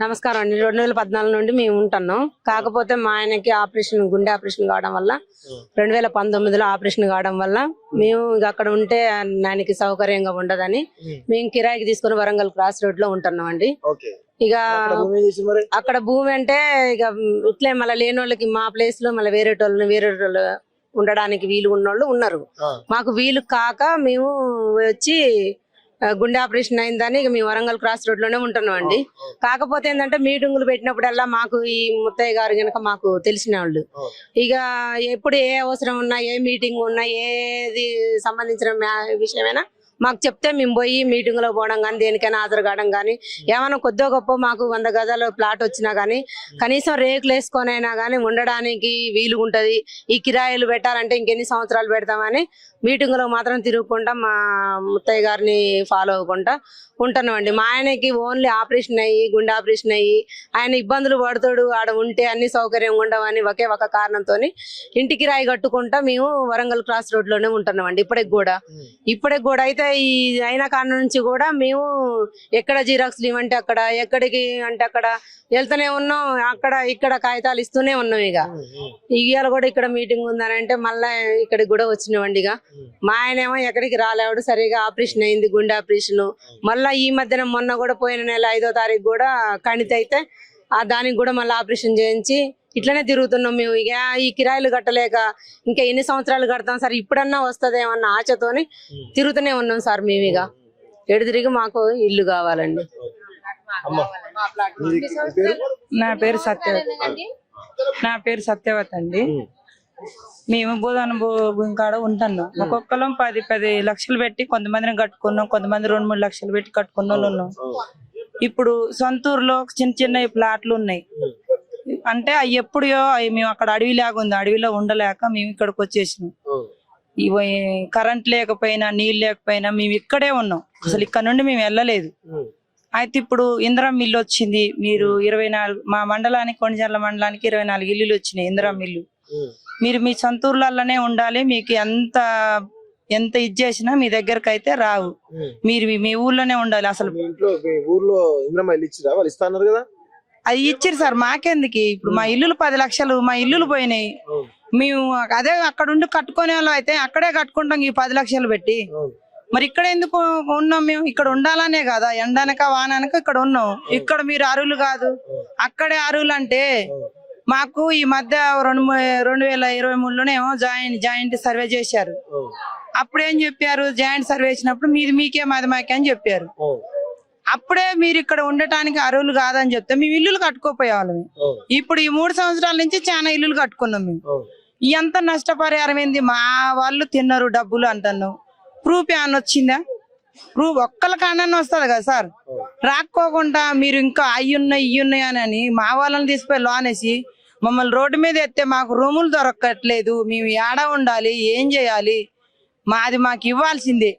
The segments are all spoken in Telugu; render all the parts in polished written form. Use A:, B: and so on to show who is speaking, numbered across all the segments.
A: నమస్కారం అండి. 2014 నుండి మేము ఉంటున్నాం. కాకపోతే మా ఆయనకి ఆపరేషన్, గుండె ఆపరేషన్ కావడం వల్ల 2019లో ఆపరేషన్ కావడం వల్ల మేము అక్కడ ఉంటే ఆయనకి సౌకర్యంగా ఉండదని మేము కిరాయికి తీసుకుని వరంగల్ క్రాస్ రోడ్ లో ఉంటున్నాం అండి. ఇక అక్కడ భూమి అంటే ఇక ఇట్లే మళ్ళీ లేని వాళ్ళకి మా ప్లేస్ లో మళ్ళీ వేరే వాళ్ళు ఉండడానికి వీలు ఉన్నోళ్ళు ఉన్నారు. మాకు వీలు కాక మేము వచ్చి గుండె ఆపరేషన్ అయిందని ఇక మేము వరంగల్ క్రాస్ రోడ్ లోనే ఉంటున్నాం అండి. కాకపోతే ఏంటంటే మీటింగులు పెట్టినప్పుడల్లా మాకు ఈ ముత్తయ్య గారు గనక మాకు తెలిసిన వాళ్ళు ఇక ఎప్పుడు ఏ అవసరం ఉన్నా, ఏ మీటింగ్ ఉన్నా, ఏది సంబంధించిన విషయమైనా మాకు చెప్తే మేము పోయి మీటింగ్ లో పోవడం కానీ, దేనికైనా హాజరు కావడం కానీ, ఏమైనా కొద్దిగా గొప్ప మాకు 100 గజాల ప్లాట్ వచ్చినా కానీ కనీసం రేకులు వేసుకొనైనా కానీ ఉండడానికి వీలుగా ఉంటది. ఈ కిరాయిలు పెట్టాలంటే ఇంకెన్ని సంవత్సరాలు పెడతామని మీటింగ్ లో మాత్రం తిరుగుకుంటా మా ముత్తయ్య గారిని ఫాలో అవ్వకుండా ఉంటున్నాం అండి. మా ఆయనకి ఓన్లీ ఆపరేషన్ అయ్యి, గుండె ఆపరేషన్ అయ్యి ఆయన ఇబ్బందులు పడుతాడు, ఆడ ఉంటే అన్ని సౌకర్యంగా ఉండవని ఒకే ఒక కారణంతో ఇంటికి రాయి కట్టుకుంటా మేము వరంగల్ క్రాస్ రోడ్ లోనే ఉంటున్నాం అండి. ఇప్పటికి కూడా అయితే ఈ అయిన కారణం నుంచి కూడా మేము ఎక్కడ జిరాక్స్లు ఇవ్వంటే అక్కడ, ఎక్కడికి అంటే అక్కడ వెళ్తూనే ఉన్నాం. అక్కడ ఇక్కడ కాగితాలు ఇస్తూనే ఉన్నాం. ఇవాళ కూడా ఇక్కడ మీటింగ్ ఉందని అంటే మళ్ళా ఇక్కడికి కూడా వచ్చినామండి. ఇక మా ఆయనేమో ఎక్కడికి రాలేవాడు, సరిగా ఆపరేషన్ అయింది, గుండె ఆపరేషన్. మళ్ళా ఈ మధ్యన మొన్న కూడా పోయిన నెల 5వ తారీఖు కూడా కణితి అయితే దానికి కూడా మళ్ళీ ఆపరేషన్ చేయించి ఇట్లనే తిరుగుతున్నాం మేము. ఇక ఈ కిరాయిలు కట్టలేక ఇంకా ఎన్ని సంవత్సరాలు కడతాం సార్, ఇప్పుడన్నా వస్తుందేమన్న ఆశతోని తిరుగుతూనే ఉన్నాం సార్. మేము ఇక ఎడు తిరిగి మాకు ఇల్లు కావాలండి.
B: నా పేరు సత్యవతి అండి. మేము బోధాన భూమి కాడ ఉంటున్నాం. ఒక్కొక్కరం 10 లక్షలు పెట్టి కొంతమందిని కట్టుకున్నాం, కొంతమంది 2-3 లక్షలు పెట్టి కట్టుకున్న వాళ్ళు ఉన్నాం. ఇప్పుడు సొంతూరులో చిన్న చిన్న ప్లాట్లు ఉన్నాయి. అంటే అవి ఎప్పుడో మేము అక్కడ అడవిలాగా ఉంది, అడవిలో ఉండలేక మేము ఇక్కడికి వచ్చేసినాం. ఇవి కరెంట్ లేకపోయినా, నీళ్ళు లేకపోయినా మేము ఇక్కడే ఉన్నాం. అసలు ఇక్కడ నుండి మేము వెళ్ళలేదు. అయితే ఇప్పుడు ఇందిరా మిల్లు వచ్చింది. మీరు 24 మా మండలానికి, కొణిజర్ల మండలానికి 24 ఇల్లులు వచ్చినాయి ఇందిరా మిల్లు. మీరు మీ సొంతూర్లలోనే ఉండాలి. మీకు ఎంత ఇది చేసినా మీ దగ్గరకు అయితే రావు. మీరు మీ ఊర్లోనే ఉండాలి. అసలు అది ఇచ్చారు సార్, మాకెందుకు? ఇప్పుడు మా ఇల్లులు 10 లక్షలు మా ఇల్లులు పోయినాయి. మేము అదే అక్కడ ఉండి కట్టుకునే వాళ్ళు అయితే అక్కడే కట్టుకుంటాం ఈ 10 లక్షలు పెట్టి. మరి ఇక్కడ ఎందుకు ఉన్నాం? మేము ఇక్కడ ఉండాలనే కదా, ఎండనక వాననక ఇక్కడ ఉన్నాం. ఇక్కడ మీరు అరువులు కాదు, అక్కడే అరువులు. అంటే మాకు ఈ మధ్య 2023లోనేమో జాయింట్ సర్వే చేశారు. అప్పుడు ఏం చెప్పారు? జాయింట్ సర్వే చేసినప్పుడు మీది మీకే, మాది మాకే అని చెప్పారు. అప్పుడే మీరు ఇక్కడ ఉండటానికి అరువులు కాదని చెప్తే మేము ఇల్లులు కట్టుకోపోయేవాళ్ళం. ఇప్పుడు ఈ 3 సంవత్సరాల నుంచి చాలా ఇల్లులు కట్టుకున్నాం మేము. ఎంత నష్టపరిహారం ఏంది? మా వాళ్ళు తిన్నారు డబ్బులు అంటున్నాం. ప్రూఫ్ ఏమన్నా వచ్చిందా? ప్రూఫ్ ఒక్కల కాండన్నా వస్తుంది కదా సార్. రాక్కోకుండా మీరు ఇంకా ఇయ్యున్నాయి అని మా వాళ్ళని తీసుకుపోయి లోన్ వేసి మమ్మల్ని రోడ్డు మీద ఎత్తే మాకు రూములు దొరకట్లేదు. మేము ఏడ ఉండాలి, ఏం చేయాలి? మాకు ఇవ్వాల్సిందే.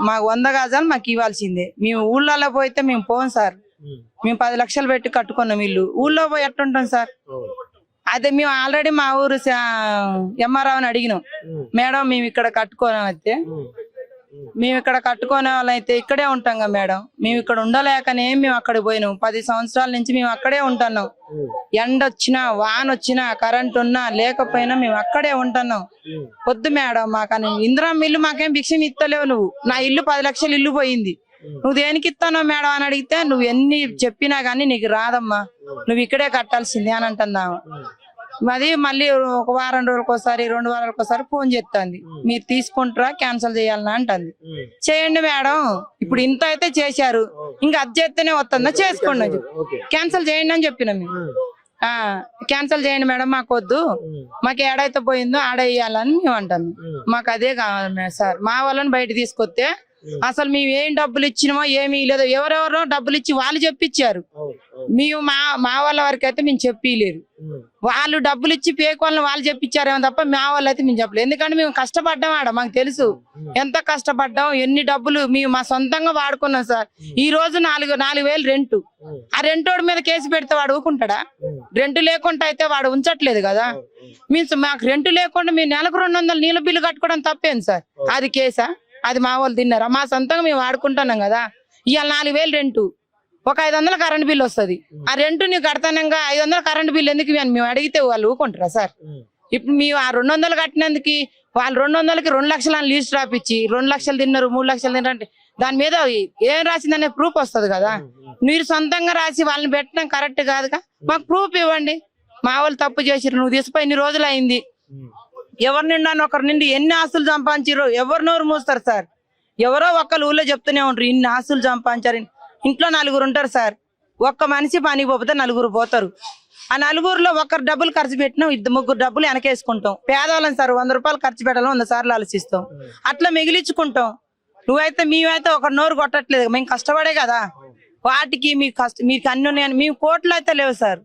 B: మాకు 100 గజాలు మాకు ఇవ్వాల్సిందే. మేము ఊళ్ళలో పోయితే మేము పోం సార్. మేము 10 లక్షలు పెట్టి కట్టుకున్నాం ఇల్లు. ఊళ్ళో పోయి ఎట్టుంటాం సార్? అదే మేము ఆల్రెడీ మా ఊరు ఎంఆర్ఆని అడిగినాం, మేడం మేము ఇక్కడ కట్టుకోనైతే వాళ్ళైతే ఇక్కడే ఉంటాం కదా మేడం, మేము ఇక్కడ ఉండలేకనే మేము అక్కడికి పోయినాం. 10 సంవత్సరాల నుంచి మేము అక్కడే ఉంటున్నాం. ఎండ వచ్చినా, వాన వచ్చినా, కరెంట్ ఉన్నా లేకపోయినా మేము అక్కడే ఉంటున్నాం. వద్దు మేడం మాకని ఇందిరా మిల్లు మాకేం భిక్షం ఇస్తలేవు. నువ్వు నా ఇల్లు 10 లక్షలు ఇల్లు పోయింది, నువ్వు దేనికి ఇస్తానో మేడం అని అడిగితే నువ్వు ఎన్ని చెప్పినా గానీ నీకు రాదమ్మా, నువ్వు ఇక్కడే కట్టాల్సిందే అని అంటున్నావు. అది మళ్ళీ ఒక వారం రోజులకు ఒకసారి, 2 వారాలకు ఒకసారి ఫోన్ చేస్తుంది. మీరు తీసుకుంటారా, క్యాన్సిల్ చేయాలన్నా అంటుంది. చేయండి మేడం, ఇప్పుడు ఇంత అయితే చేశారు, ఇంకా అది చేస్తేనే వస్తుందా, చేసుకోండి, క్యాన్సిల్ చేయండి అని చెప్పిన మేము. క్యాన్సిల్ చేయండి మేడం, మాకు వద్దు, మాకు ఏడైతే పోయిందో ఆడేయాలని మేము అంటాను. మాకు అదే కావాలి సార్. మా వాళ్ళని బయట తీసుకొస్తే అసలు మేము ఏం డబ్బులు ఇచ్చినామో ఏమీ లేదో, ఎవరెవరో డబ్బులు ఇచ్చి వాళ్ళు చెప్పించారు. మేము మా వాళ్ళ వరకు అయితే మేము చెప్పలేదు. వాళ్ళు డబ్బులు ఇచ్చి పేకోళ్ళని వాళ్ళు చెప్పించారేమో తప్ప మా వాళ్ళు అయితే మేము చెప్పలేదు. ఎందుకంటే మేము కష్టపడ్డాం, ఆడ మాకు తెలుసు ఎంత కష్టపడ్డాం, ఎన్ని డబ్బులు మేము మా సొంతంగా వాడుకున్నాం సార్. ఈ రోజు 4,000 రెంటు. ఆ రెంటోడి మీద కేసు పెడితే వాడు ఊరుకుంటాడా? రెంటు లేకుండా అయితే వాడు ఉంచట్లేదు కదా. మాకు రెంటు లేకుండా మేము నెలకు 200 నీళ్ళ బిల్లు కట్టుకోవడం తప్పేంది సార్? అది కేసా? అది మా వాళ్ళు తిన్నారా? మా సొంతంగా మేము వాడుకుంటున్నాం కదా. ఇవాళ 4,000 రెంటు, ఒక 500 కరెంట్ బిల్ వస్తుంది. ఆ రెంట్ నీకు కడతానంగా 500 కరెంట్ బిల్ ఎందుకు అని మేము అడిగితే వాళ్ళు ఊరుకుంటారా సార్? ఇప్పుడు మేము ఆ 200 కట్టినందుకు వాళ్ళు 200కి 2 లక్షల లీజ్ రాపిచ్చి 2 లక్షలు తిన్నారు 3 లక్షలు తిన్నారు అంటే దాని మీద ఏం రాసిందనే ప్రూఫ్ వస్తుంది కదా. మీరు సొంతంగా రాసి వాళ్ళని పెట్టడం కరెక్ట్ కాదుగా. మాకు ప్రూఫ్ ఇవ్వండి. మా వాళ్ళు తప్పు చేసిరు, నువ్వు తీసుకుపోయి ఇన్ని రోజులు అయింది. ఎవరి నిండా ఒకరి నుండి ఎన్ని ఆస్తులు సంపాదించారు ఎవరు నోరు మూస్తారు సార్? ఎవరో ఒక్కరు ఊళ్ళో చెప్తూనే ఉంటారు ఇన్ని ఆస్తులు సంపాదించారు. ఇంట్లో 4 ఉంటారు సార్. ఒక్క మనిషి పనికి పోతే 4 పోతారు. ఆ 4లో ఒకరు డబ్బులు ఖర్చు పెట్టినాం, 2-3 డబ్బులు వెనకేసుకుంటాం. పేదవాళ్ళని సార్ 100 రూపాయలు ఖర్చు పెట్టాలని 100 సార్లు ఆలోచిస్తాం. అట్లా మిగిలించుకుంటాం. నువ్వైతే మేమైతే ఒక నోరు కొట్టట్లేదు, మేము కష్టపడే కదా. వాటికి మీకు అన్ని ఉన్నాయని మేము కోట్లు అయితే లేవు సార్.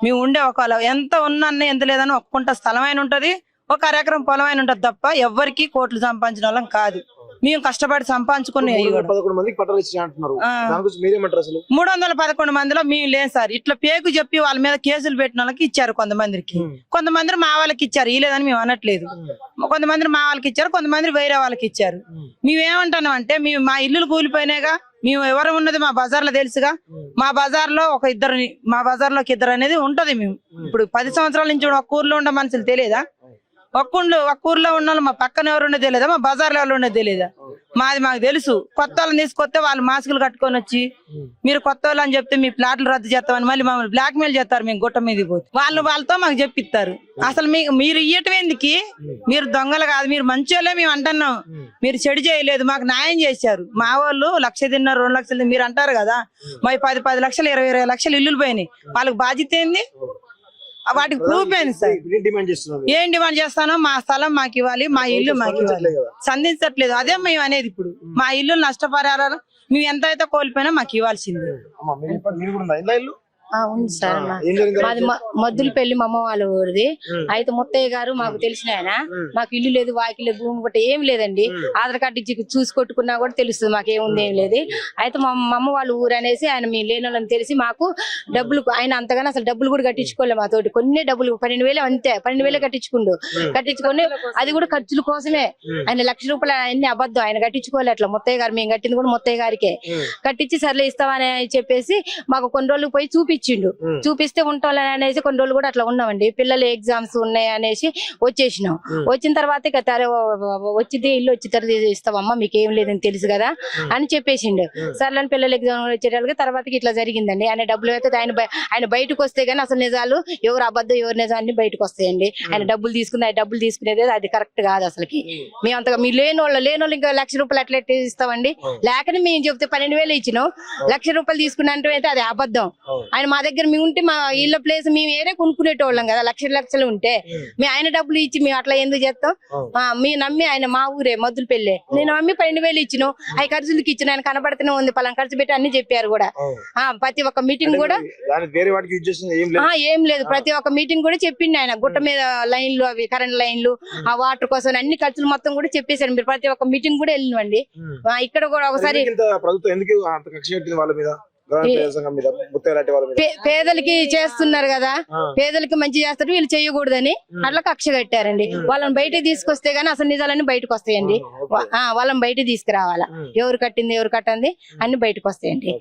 B: మేము ఉండే ఒక ఎంత ఉన్నా ఎంత లేదని ఒక్కుంట స్థలమైన ఉంటది, ఒక 1 ఎకరం పొలమైన ఉంటది తప్ప ఎవ్వరికి కోట్లు సంపాదించిన వాళ్ళం కాదు. మేము కష్టపడి సంపాదించుకునే
C: 311 మందికి పట్టాలు ఇచ్చి అంటున్నారు. దాని గురించి మీరేమంటారు అసలు?
B: 311 మందిలో మేము లేదు సార్. ఇట్లా పేకు చెప్పి వాళ్ళ మీద కేసులు పెట్టిన వాళ్ళకి ఇచ్చారు కొంతమందికి. కొంతమంది మా వాళ్ళకి ఇచ్చారు, ఇలేదని మేము అనట్లేదు. కొంతమంది మా వాళ్ళకి ఇచ్చారు, కొంతమంది వేరే వాళ్ళకి ఇచ్చారు. మేమేమంటున్నాం అంటే మేము మా ఇల్లులు కూలిపోయినాయిగా. మేము ఎవరు ఉన్నది మా బజార్లో తెలుసుగా. మా బజార్లో మా బజార్లోకి 2 అనేది ఉంటది. మేము ఇప్పుడు 10 సంవత్సరాల నుంచి ఒక ఊర్లో ఉండే మనుషులు తెలియదా? ఒక్క ఊర్లో ఉన్న మా పక్కన ఎవరు ఉండేది తెలియదా? మా బజార్లో ఎవరు ఉండేది తెలియదా? మాకు తెలుసు. కొత్త వాళ్ళని తీసుకొస్తే వాళ్ళు మాస్కులు కట్టుకొని వచ్చి మీరు కొత్త వాళ్ళు అని చెప్తే మీ ప్లాట్లు రద్దు చేస్తామని మళ్ళీ మమ్మల్ని బ్లాక్ మెయిల్ చేస్తారు. మేము గుట్ట మీద పోతే వాళ్ళతో మాకు చెప్పిస్తారు. అసలు మీరు ఇయ్యటం ఎందుకు? మీరు దొంగలు కాదు, మీరు మంచోళ్ళే మేము అంటున్నాం. మీరు చెడు చేయలేదు, మాకు న్యాయం చేశారు. మా వాళ్ళు 1 లక్ష తిన్నారు 2 లక్షలు మీరు అంటారు కదా. మా 10 లక్షలు 20 లక్షలు ఇల్లులు పోయినాయి. వాళ్ళకి బాధ్యత ఏంది? వాటికి ప్రూఫ్ ఏంది సార్? ఏం డిమాండ్ చేస్తానో మా స్థలం మాకు ఇవ్వాలి, మా ఇల్లు మాకు ఇవ్వాలి. సంధించట్లేదు. అదే మేము అనేది. ఇప్పుడు మా ఇల్లు నష్టపరిహారాలు మేము ఎంత అయితే కోల్పోయినా మాకు ఇవ్వాల్సింది.
D: ఉంది సార్. మాది మద్దులపల్లి మా అమ్మ వాళ్ళ ఊరిది. అయితే ముత్తయ్య గారు మాకు తెలిసిన ఆయన. మాకు ఇల్లు లేదు, వాకి లేదు, భూమి గట్ట ఏం లేదండి. ఆధార్ కార్డు ఇచ్చి చూసి కొట్టుకున్నా కూడా తెలుస్తుంది మాకు ఏముంది ఏం లేదు. అయితే మా అమ్మ వాళ్ళ ఊరు అనేసి ఆయన మీ లేని వాళ్ళని తెలిసి మాకు డబ్బులు ఆయన అంతగానో అసలు డబ్బులు కూడా కట్టించుకోలేదు మాతోటి. కొన్ని డబ్బులు 12,000 అంతే, 12,000 కట్టించుకొని అది కూడా ఖర్చుల కోసమే. ఆయన 1 లక్ష రూపాయలు అన్ని అబద్ధం. ఆయన కట్టించుకోలే. అట్లా ముత్తయ్య గారు మేము కట్టింది కూడా ముత్తయ్య గారికే కట్టించి సర్లే ఇస్తామని చెప్పేసి మాకు కొన్ని రోజులు పోయి చూపిస్తే ఉంటాం అనేసి కొన్ని రోజులు కూడా అట్లా ఉన్నామండి. పిల్లలు ఎగ్జామ్స్ ఉన్నాయి అనేసి వచ్చేసినాం. వచ్చిన తర్వాత ఇక వచ్చింది ఇల్లు వచ్చి తర్వాత ఇస్తావమ్మా మీకేం లేదని తెలుసు కదా అని చెప్పేసిండు. సర్లని పిల్లలు ఎగ్జామ్ వచ్చేటప్పుడు తర్వాత ఇట్లా జరిగిందండి. ఆయన డబ్బులు అయితే ఆయన బయటకు వస్తే గానీ అసలు నిజాలు ఎవరు అబద్ధం ఎవరు నిజం అన్ని బయటకు వస్తాయండి. ఆయన డబ్బులు తీసుకునేది అది కరెక్ట్ కాదు అసలుకి. మేము అంతగా మీ లేని వాళ్ళు ఇంకా 1 లక్ష రూపాయలు అట్లా ఇస్తామండి. లేకని మేము చెప్తే 12,000 ఇచ్చినాం. 1 లక్ష రూపాయలు తీసుకున్నట్టు అయితే అది అబద్ధం. ఆయన మా దగ్గర మేము ఉంటే మా ఇళ్ళ ప్లేస్ మేము ఏరే కొనుక్కునేటోళ్ళం కదా. లక్షలు ఉంటే మేము ఆయన డబ్బులు ఇచ్చి మేము అట్లా ఎందుకు చేస్తాం? మీ నమ్మి ఆయన మా ఊరే మద్దులపల్లి. నేను నమ్మి 12,000 ఇచ్చినాం. అవి ఖర్చులకి ఇచ్చిన ఆయన కనబడుతూనే ఉంది. పలానా ఖర్చు పెట్టి అన్ని చెప్పారు కూడా. ప్రతి ఒక్క మీటింగ్ కూడా ఏం లేదు. ప్రతి ఒక్క మీటింగ్ కూడా చెప్పింది ఆయన. గుట్ట మీద లైన్లు అవి కరెంట్ లైన్లు ఆ వాటర్ కోసం అన్ని ఖర్చులు మొత్తం కూడా చెప్పేశారు. మీరు ప్రతి ఒక్క మీటింగ్ కూడా వెళ్ళినండి. ఇక్కడ కూడా ఒకసారి పేదలకి చేస్తున్నారు కదా, పేదలకి మంచి చేస్తారు వీళ్ళు చేయకూడదని అట్లా కక్ష కట్టారండి. వాళ్ళని బయటకు తీసుకొస్తే గానీ అసలు నిజాలన్నీ బయటకు వస్తాయండి. వాళ్ళని బయటకు తీసుకురావాలా. ఎవరు కట్టింది ఎవరు కట్టింది అన్ని బయటకు వస్తాయండి.